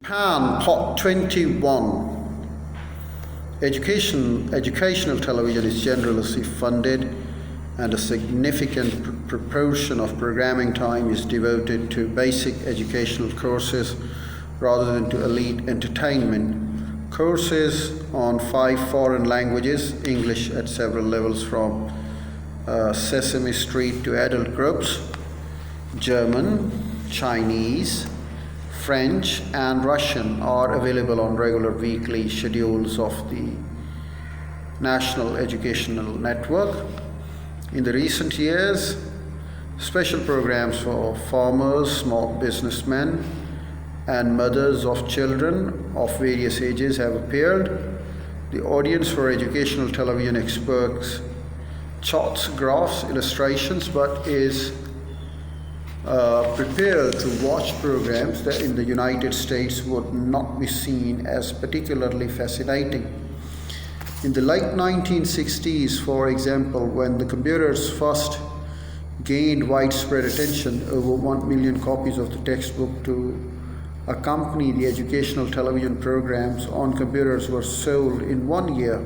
Japan, Part 21. Educational television is generously funded, and a significant proportion of programming time is devoted to basic educational courses rather than to elite entertainment. Courses on 5 foreign languages, English at several levels from Sesame Street to adult groups, German, Chinese, French and Russian are available on regular weekly schedules of the National Educational Network. In the recent years, special programs for farmers, small businessmen, and mothers of children of various ages have appeared. The audience for educational television experts charts, graphs, illustrations, but is prepared to watch programs that in the United States would not be seen as particularly fascinating. In the late 1960s, for example, when the computers first gained widespread attention, over 1 million copies of the textbook to accompany the educational television programs on computers were sold in 1 year.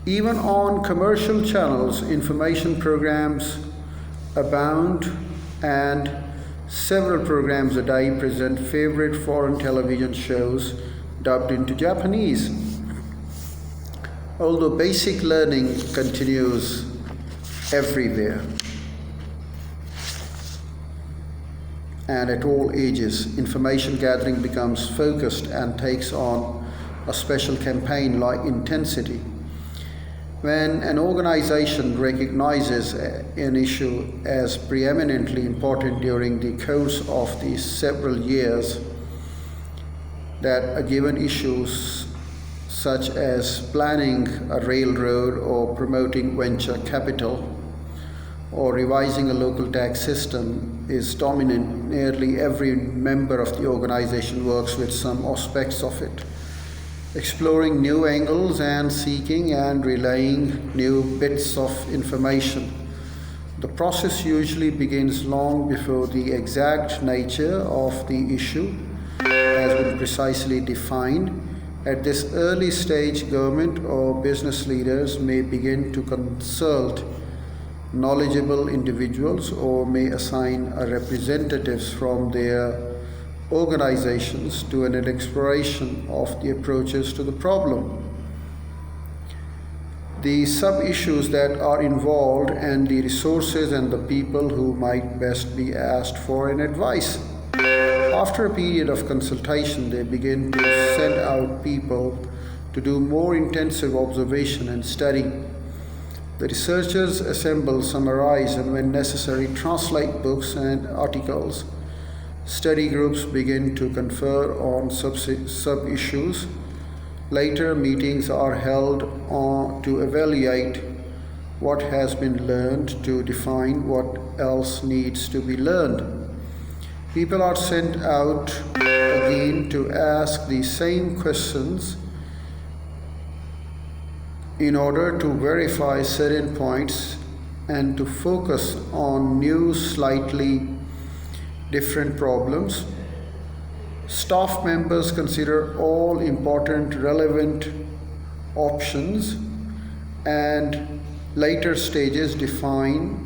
Even on commercial channels, information programs abound, and several programs a day present favorite foreign television shows dubbed into Japanese. Although basic learning continues everywhere and at all ages, information gathering becomes focused and takes on a special campaign-like intensity. When an organization recognizes an issue as preeminently important during the course of the several years that a given issue, such as planning a railroad or promoting venture capital or revising a local tax system, is dominant, nearly every member of the organization works with some aspects of it, exploring new angles and seeking and relaying new bits of information. The process usually begins long before the exact nature of the issue has been precisely defined. At this early stage, government or business leaders may begin to consult knowledgeable individuals or may assign representatives from their organizations to an exploration of the approaches to the problem, the sub-issues that are involved, and the resources and the people who might best be asked for an advice. After a period of consultation, they begin to send out people to do more intensive observation and study. The researchers assemble, summarize, and when necessary, translate books and articles. Study groups begin to confer on sub-issues. Later, meetings are held to evaluate what has been learned, to define what else needs to be learned. People are sent out again to ask the same questions in order to verify certain points and to focus on new, slightly different problems. Staff members consider all important relevant options, and later stages define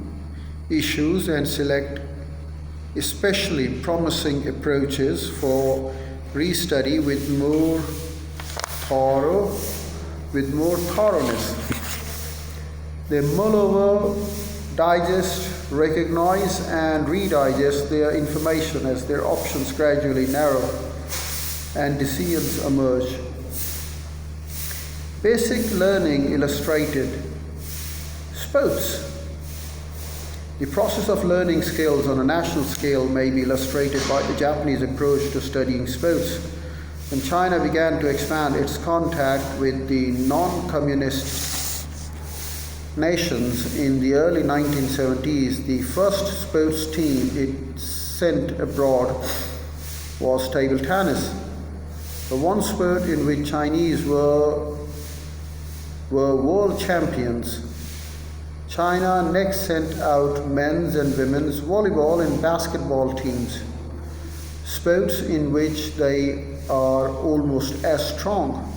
issues and select especially promising approaches for restudy with more thoroughness. They mull over, digest, recognize and redigest their information as their options gradually narrow and decisions emerge. Basic learning illustrated. Sports. The process of learning skills on a national scale may be illustrated by the Japanese approach to studying sports. When China began to expand its contact with the non-communist nations in the early 1970s, the first sports team it sent abroad was table tennis, the one sport in which Chinese were world champions. China next sent out men's and women's volleyball and basketball teams. sports in which they are almost as strong